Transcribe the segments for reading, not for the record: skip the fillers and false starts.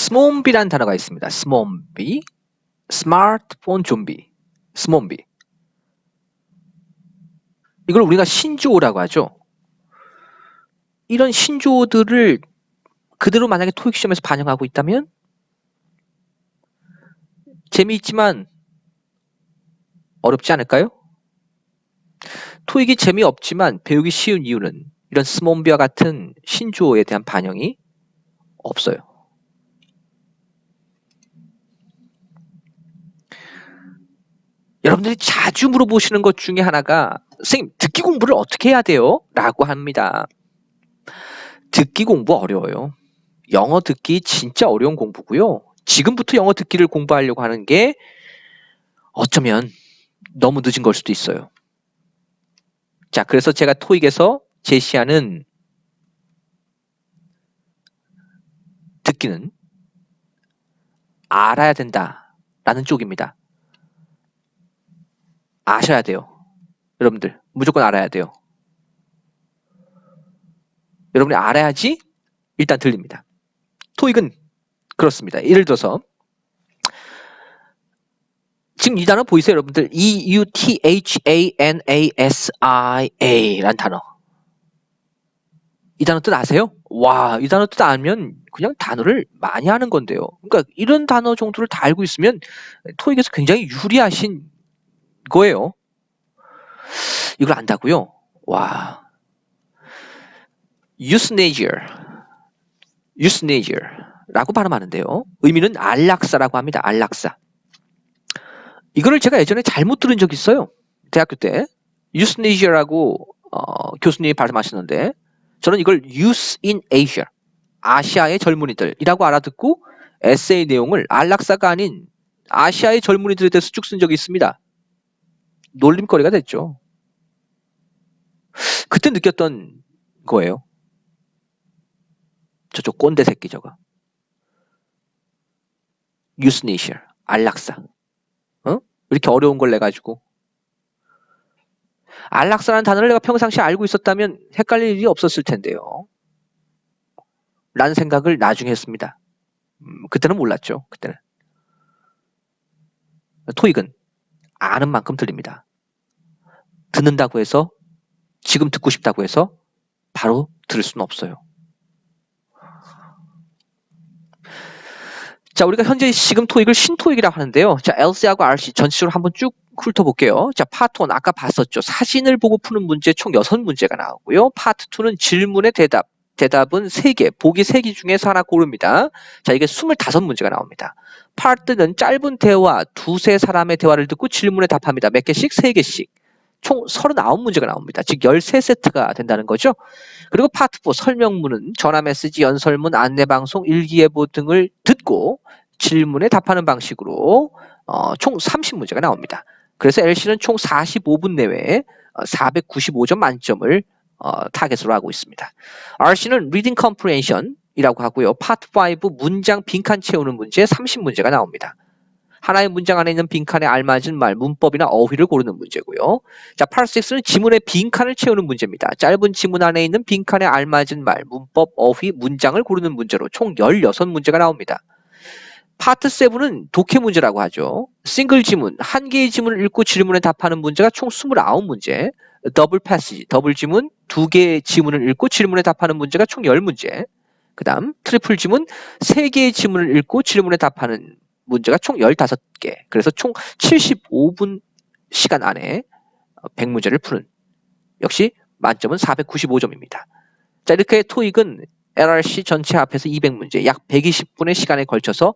스몬비라는 단어가 있습니다. 스몬비, 스마트폰 좀비, 스몬비. 이걸 우리가 신조어라고 하죠. 이런 신조어들을 그대로 만약에 토익 시험에서 반영하고 있다면 재미있지만 어렵지 않을까요? 토익이 재미없지만 배우기 쉬운 이유는 이런 스몬비와 같은 신조어에 대한 반영이 없어요. 여러분들이 자주 물어보시는 것 중에 하나가 선생님 듣기 공부를 어떻게 해야 돼요? 라고 합니다. 듣기 공부 어려워요. 영어 듣기 진짜 어려운 공부고요. 지금부터 영어 듣기를 공부하려고 하는 게 어쩌면 너무 늦은 걸 수도 있어요. 자, 그래서 제가 토익에서 제시하는 듣기는 알아야 된다라는 쪽입니다. 아셔야 돼요. 여러분들 무조건 알아야 돼요. 여러분이 알아야지 일단 들립니다. 토익은 그렇습니다. 예를 들어서 지금 이 단어 보이세요, 여러분들? EUTHANASIA 라는 단어. 이 단어 뜻 아세요? 와, 이 단어 뜻 알면 그냥 단어를 많이 하는 건데요. 그러니까 이런 단어 정도를 다 알고 있으면 토익에서 굉장히 유리하신 거예요. 이걸 안다고요? 와. Euthanasia라고 발음하는데요. 의미는 안락사라고 합니다. 안락사. 이거를 제가 예전에 잘못 들은 적이 있어요. 대학교 때. Euthanasia라고 교수님이 발음하시는데 저는 이걸 Youth in Asia, 아시아의 젊은이들이라고 알아듣고 에세이 내용을 안락사가 아닌 아시아의 젊은이들에 대해서 쭉 쓴 적이 있습니다. 놀림거리가 됐죠. 그때 느꼈던 거예요. 저쪽 꼰대 새끼 저거. Euthanasia, 안락사. 이렇게 어려운 걸 내가지고. 안락사라는 단어를 내가 평상시에 알고 있었다면 헷갈릴 일이 없었을 텐데요. 라는 생각을 나중에 했습니다. 그때는 몰랐죠. 그때는. 토익은 아는 만큼 들립니다. 듣는다고 해서 지금 듣고 싶다고 해서 바로 들을 수는 없어요. 자, 우리가 현재 지금 토익을 신토익이라고 하는데요. 자, LC하고 RC 전체적으로 한번 쭉 훑어볼게요. 자, 파트 1 아까 봤었죠. 사진을 보고 푸는 문제 총 6문제가 나오고요. 파트 2는 질문의 대답. 대답은 3개, 보기 3개 중에서 하나 고릅니다. 자, 이게 25문제가 나옵니다. 파트는 짧은 대화, 두세 사람의 대화를 듣고 질문에 답합니다. 몇 개씩? 3개씩. 총 39문제가 나옵니다. 즉 13세트가 된다는 거죠. 그리고 파트 4 설명문은 전화 메시지, 연설문, 안내방송, 일기예보 등을 듣고 질문에 답하는 방식으로 총 30문제가 나옵니다. 그래서 LC는 총 45분 내외에 495점 만점을 타겟으로 하고 있습니다. RC는 Reading Comprehension 이라고 하고요. 파트 5 문장 빈칸 채우는 문제 30문제가 나옵니다. 하나의 문장 안에 있는 빈칸에 알맞은 말, 문법이나 어휘를 고르는 문제고요. 자, 파트 6는 지문의 빈칸을 채우는 문제입니다. 짧은 지문 안에 있는 빈칸에 알맞은 말, 문법, 어휘, 문장을 고르는 문제로 총 16문제가 나옵니다. 파트 7은 독해 문제라고 하죠. 싱글 지문, 한 개의 지문을 읽고 질문에 답하는 문제가 총 29문제. 더블 패시지, 더블 지문, 2개의 지문을 읽고 질문에 답하는 문제가 총 10문제. 그 다음 트리플 지문, 3개의 지문을 읽고 질문에 답하는 문제가 총 15개. 그래서 총 75분 시간 안에 100문제를 푸는. 역시 만점은 495점입니다. 자, 이렇게 토익은 LRC 전체 합해서 200문제, 약 120분의 시간에 걸쳐서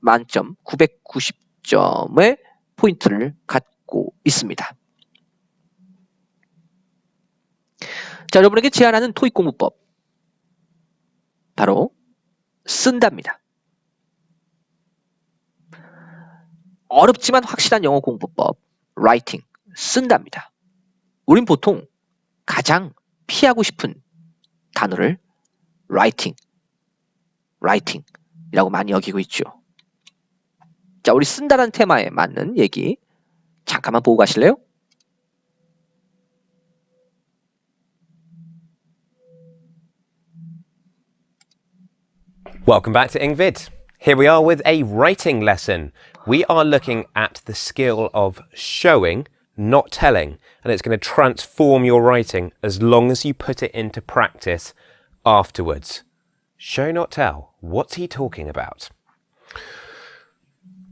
만점 990점의 포인트를 갖고 있습니다. 자, 여러분에게 제안하는 토익 공부법. 바로 쓴답니다. 어렵지만 확실한 영어 공부법, 라이팅, 쓴답니다. 우린 보통 가장 피하고 싶은 단어를 라이팅이라고 많이 여기고 있죠. 자, 우리 쓴다라는 테마에 맞는 얘기 잠깐만 보고 가실래요? Welcome back to Engvid. Here we are with a writing lesson. We are looking at the skill of showing, not telling, and it's going to transform your writing as long as you put it into practice afterwards. Show, not tell. What's he talking about?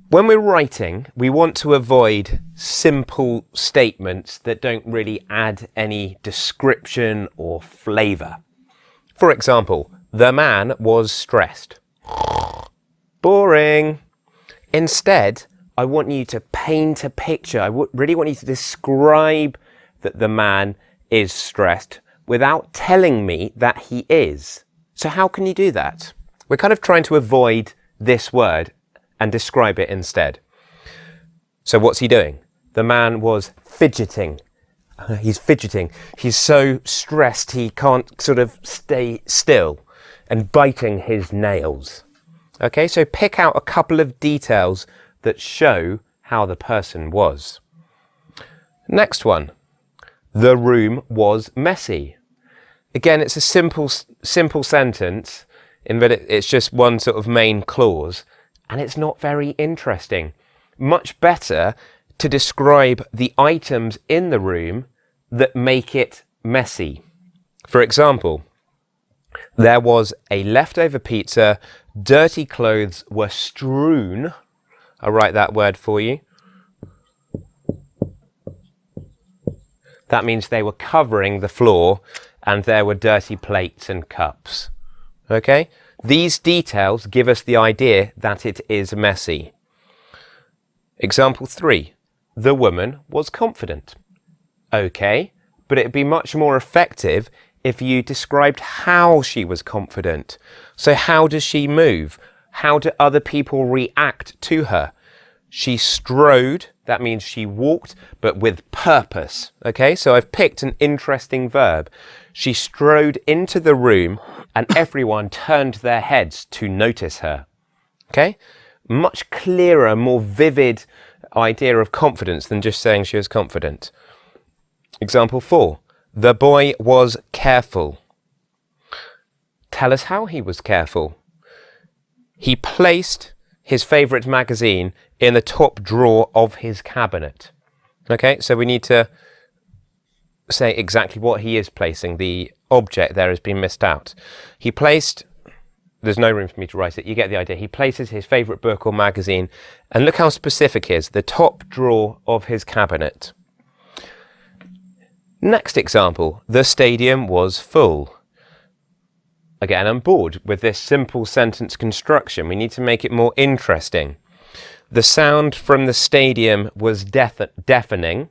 When we're writing, we want to avoid simple statements that don't really add any description or flavour. For example, the man was stressed. Boring. Instead, I want you to paint a picture. I really want you to describe that the man is stressed without telling me that he is. So how can you do that? We're kind of trying to avoid this word and describe it instead. So what's he doing? The man was fidgeting. He's fidgeting. He's so stressed he can't sort of stay still and biting his nails. Okay, so pick out a couple of details that show how the person was. Next one. The room was messy. Again, it's a simple sentence in that it's just one sort of main clause. And it's not very interesting. Much better to describe the items in the room that make it messy. For example, there was a leftover pizza, dirty clothes were strewn. I'll write that word for you. That means they were covering the floor and there were dirty plates and cups. Okay? These details give us the idea that it is messy. Example 3. The woman was confident. Okay, but it'd be much more effective if you described how she was confident. So how does she move? How do other people react to her? She strode, that means she walked, but with purpose. Okay, so I've picked an interesting verb. She strode into the room and everyone turned their heads to notice her. Okay? Much clearer, more vivid idea of confidence than just saying she was confident. Example 4. The boy was careful. Tell us how he was careful. He placed his favourite magazine in the top drawer of his cabinet. Okay, so we need to say exactly what he is placing. The object there has been missed out. He placed, there's no room for me to write it, you get the idea. He places his favourite book or magazine, and look how specific it is, the top drawer of his cabinet. Next example, the stadium was full. Again, I'm bored with this simple sentence construction. We need to make it more interesting. The sound from the stadium was deafening,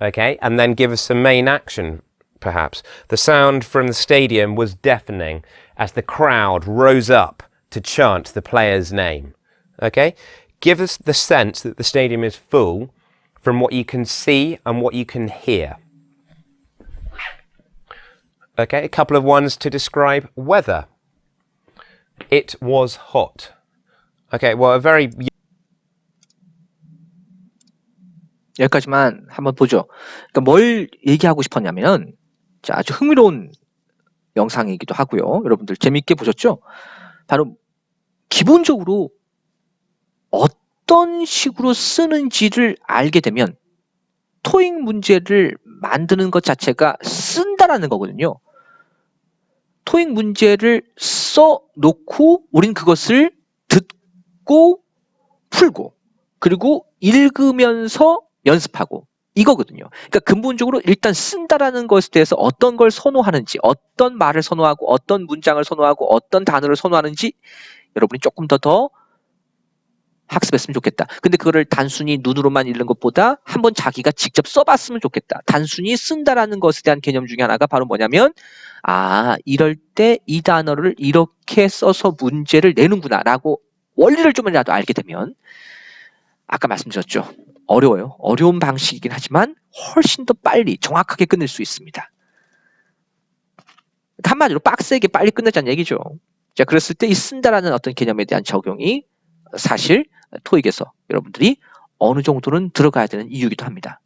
okay, and then give us some main action, perhaps. The sound from the stadium was deafening as the crowd rose up to chant the player's name, okay? Give us the sense that the stadium is full from what you can see and what you can hear. Okay, a couple of ones to describe weather. It was hot. Okay, well, a very... 여기까지만 한번 보죠. 그러니까 뭘 얘기하고 싶었냐면, 자, 아주 흥미로운 영상이기도 하고요. 여러분들 재밌게 보셨죠? 바로 기본적으로 어떤 식으로 쓰는지를 알게 되면 토익 문제를 만드는 것 자체가 쓴다라는 거거든요. 토익 문제를 써놓고 우린 그것을 듣고 풀고 그리고 읽으면서 연습하고 이거거든요. 그러니까 근본적으로 일단 쓴다라는 것에 대해서 어떤 걸 선호하는지, 어떤 말을 선호하고 어떤 문장을 선호하고 어떤 단어를 선호하는지 여러분이 조금 더 학습했으면 좋겠다. 근데 그거를 단순히 눈으로만 읽는 것보다 한번 자기가 직접 써봤으면 좋겠다. 단순히 쓴다라는 것에 대한 개념 중에 하나가 바로 뭐냐면 이럴 때 이 단어를 이렇게 써서 문제를 내는구나 라고 원리를 좀이라도 알게 되면 아까 말씀드렸죠. 어려워요. 어려운 방식이긴 하지만 훨씬 더 빨리 정확하게 끝낼 수 있습니다. 한마디로 빡세게 빨리 끝내자는 얘기죠. 자, 그랬을 때 이 쓴다라는 어떤 개념에 대한 적용이 사실 토익에서 여러분들이 어느 정도는 들어가야 되는 이유이기도 합니다.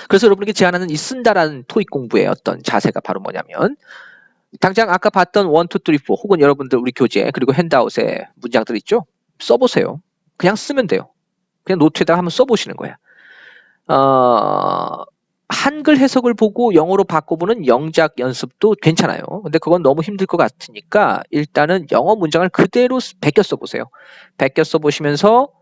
그래서 여러분에게 제안하는 이 쓴다라는 토익 공부의 어떤 자세가 바로 뭐냐면 당장 아까 봤던 1, 2, 3, 4 혹은 여러분들 우리 교재 그리고 핸드아웃에 문장들 있죠? 써보세요. 그냥 쓰면 돼요. 그냥 노트에다가 한번 써보시는 거야. 한글 해석을 보고 영어로 바꿔보는 영작 연습도 괜찮아요. 근데 그건 너무 힘들 것 같으니까 일단은 영어 문장을 그대로 베껴 써보세요. 베껴 써보시면서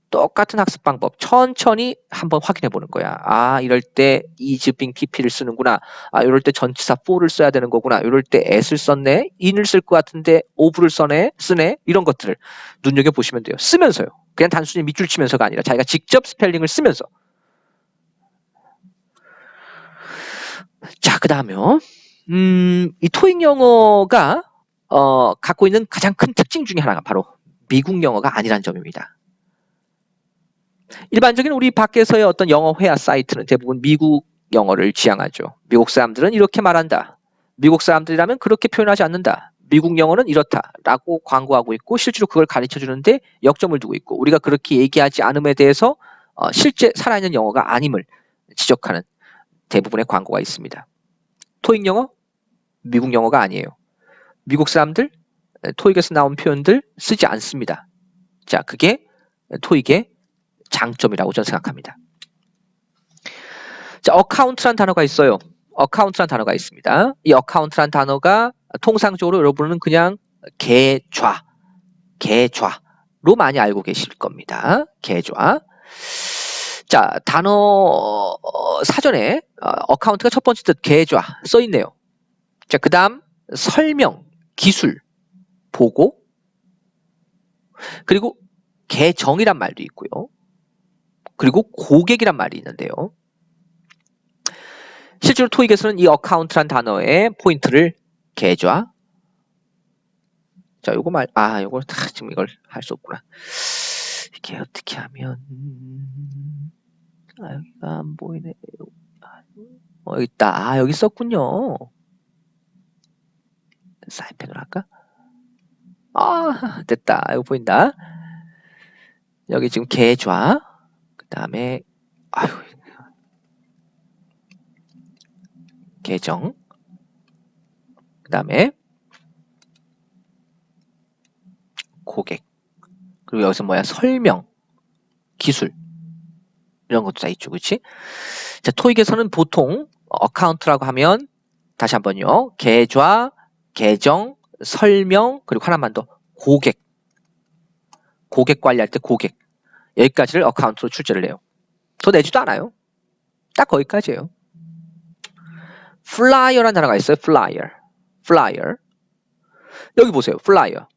똑같은 학습 방법 천천히 한번 확인해 보는 거야. 아, 이럴 때 is being pp를 쓰는구나. 아, 이럴 때 전치사 for를 써야 되는 거구나. 이럴 때 as를 썼네. in을 쓸 것 같은데 of를 쓰네. 이런 것들을 눈여겨 보시면 돼요. 쓰면서요. 그냥 단순히 밑줄 치면서가 아니라 자기가 직접 스펠링을 쓰면서. 자, 그다음에요. 이 토익 영어가 갖고 있는 가장 큰 특징 중에 하나가 바로 미국 영어가 아니란 점입니다. 일반적인 우리 밖에서의 어떤 영어 회화 사이트는 대부분 미국 영어를 지향하죠. 미국 사람들은 이렇게 말한다. 미국 사람들이라면 그렇게 표현하지 않는다. 미국 영어는 이렇다라고 광고하고 있고 실제로 그걸 가르쳐 주는데 역점을 두고 있고 우리가 그렇게 얘기하지 않음에 대해서 실제 살아있는 영어가 아님을 지적하는 대부분의 광고가 있습니다. 토익 영어, 미국 영어가 아니에요. 미국 사람들 토익에서 나온 표현들 쓰지 않습니다. 자, 그게 토익의 장점이라고 저는 생각합니다. 자, 어카운트란 단어가 있어요. 어카운트란 단어가 있습니다. 이 어카운트란 단어가 통상적으로 여러분은 그냥 계좌로 많이 알고 계실 겁니다. 계좌. 자, 단어 사전에 어카운트가 첫 번째 뜻 계좌 써 있네요. 자, 그다음 설명, 기술, 보고, 그리고 계정이란 말도 있고요. 그리고 고객이란 말이 있는데요. 실제로 토익에서는 이 어카운트란 단어의 포인트를 계좌. 자, 요거 요거 지금 이걸 할 수 없구나. 이게 어떻게 하면 여기가 안 보이네. 여기 있다. 여기 있었군요. 사인펜으로 할까? 됐다. 이거 보인다. 여기 지금 계좌. 그 다음에 계정. 그 다음에 고객. 그리고 여기서 뭐야? 설명, 기술. 이런 것도 다 있죠. 그렇지? 자, 토익에서는 보통 어카운트라고 하면 다시 한번요. 계좌, 계정, 설명, 그리고 하나만 더. 고객. 고객 관리할 때 고객. 여기까지를 어카운트로 출제를 해요. 더 내지도 않아요. 딱 거기까지예요. 플라이어라는 단어가 있어요. 플라이어. 여기 보세요. 플라이어.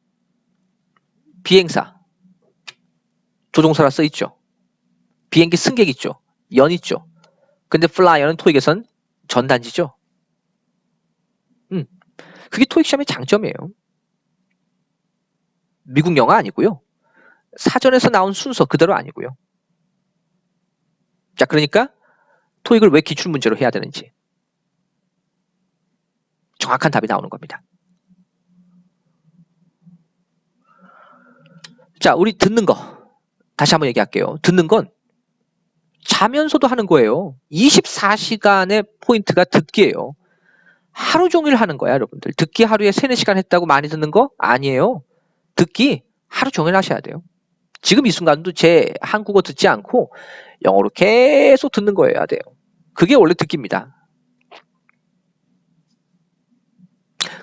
비행사. 조종사라 써 있죠. 비행기 승객 있죠. 연 있죠. 근데 플라이어는 토익에선 전단지죠. 그게 토익 시험의 장점이에요. 미국 영어 아니고요. 사전에서 나온 순서 그대로 아니고요. 자, 그러니까 토익을 왜 기출 문제로 해야 되는지 정확한 답이 나오는 겁니다. 자, 우리 듣는 거 다시 한번 얘기할게요. 듣는 건 자면서도 하는 거예요. 24시간의 포인트가 듣기예요. 하루 종일 하는 거야, 여러분들. 듣기 하루에 3, 4시간 했다고 많이 듣는 거 아니에요. 듣기 하루 종일 하셔야 돼요. 지금 이 순간도 제 한국어 듣지 않고 영어로 계속 듣는 거여야 돼요. 그게 원래 듣기입니다.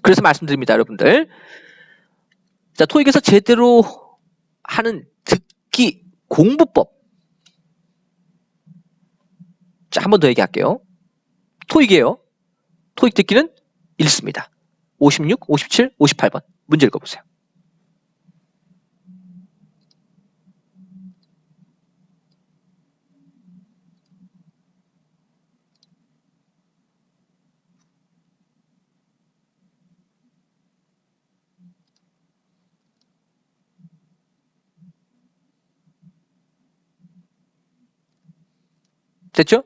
그래서 말씀드립니다, 여러분들. 자, 토익에서 제대로 하는 듣기 공부법. 자, 한 번 더 얘기할게요. 토익이에요. 토익 듣기는 읽습니다. 56, 57, 58번. 문제 읽어보세요. 됐죠?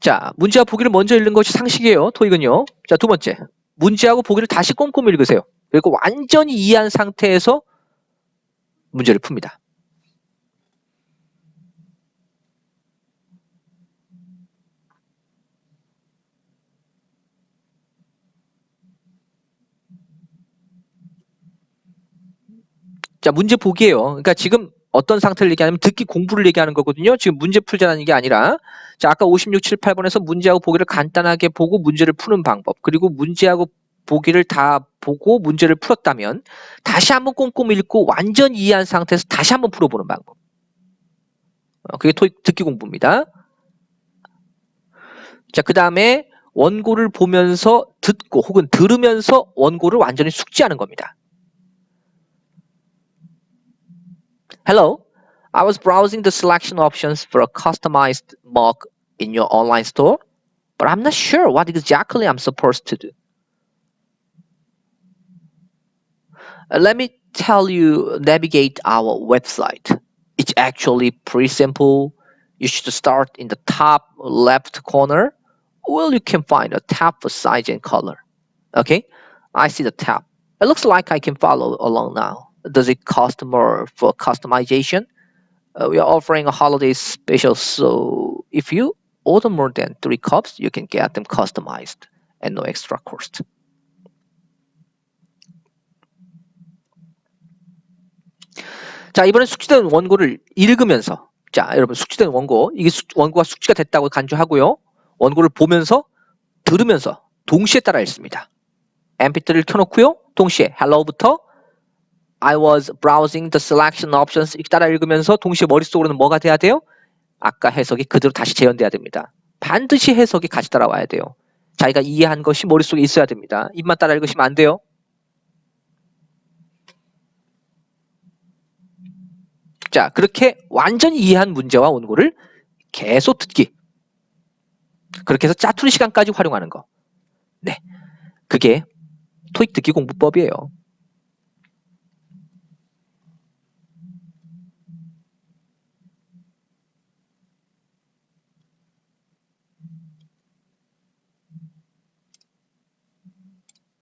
자, 문제와 보기를 먼저 읽는 것이 상식이에요. 토익은요. 자, 두 번째. 문제하고 보기를 다시 꼼꼼히 읽으세요. 그리고 완전히 이해한 상태에서 문제를 풉니다. 자, 문제 보기예요. 그러니까 지금 어떤 상태를 얘기하냐면 듣기 공부를 얘기하는 거거든요. 지금 문제 풀자라는 게 아니라 자, 아까 56, 7, 8번에서 문제하고 보기를 간단하게 보고 문제를 푸는 방법, 그리고 문제하고 보기를 다 보고 문제를 풀었다면 다시 한번 꼼꼼히 읽고 완전 이해한 상태에서 다시 한번 풀어보는 방법. 그게 토익 듣기 공부입니다. 자, 그 다음에 원고를 보면서 듣고 혹은 들으면서 원고를 완전히 숙지하는 겁니다. Hello, I was browsing the selection options for a customized mug in your online store, but I'm not sure what exactly I'm supposed to do. Let me tell you, navigate our website. It's actually pretty simple. You should start in the top left corner. Well, you can find a tab for size and color. Okay, I see the tab. It looks like I can follow along now. Does it cost more for customization? We are offering a holiday special, so if you order more than 3 cups, you can get them customized and no extra cost. 자, 이번엔 숙지된 원고를 읽으면서, 자, 여러분 숙지된 원고, 이게 원고가 숙지가 됐다고 간주하고요. 원고를 보면서 들으면서 동시에 따라 읽습니다. mp3를 켜놓고요. 동시에 hello부터 I was browsing the selection options 이렇게 따라 읽으면서 동시에 머릿속으로는 뭐가 돼야 돼요? 아까 해석이 그대로 다시 재현돼야 됩니다. 반드시 해석이 같이 따라와야 돼요. 자기가 이해한 것이 머릿속에 있어야 됩니다. 입만 따라 읽으시면 안 돼요. 자, 그렇게 완전히 이해한 문제와 원고를 계속 듣기. 그렇게 해서 짜투리 시간까지 활용하는 거. 네, 그게 토익 듣기 공부법이에요.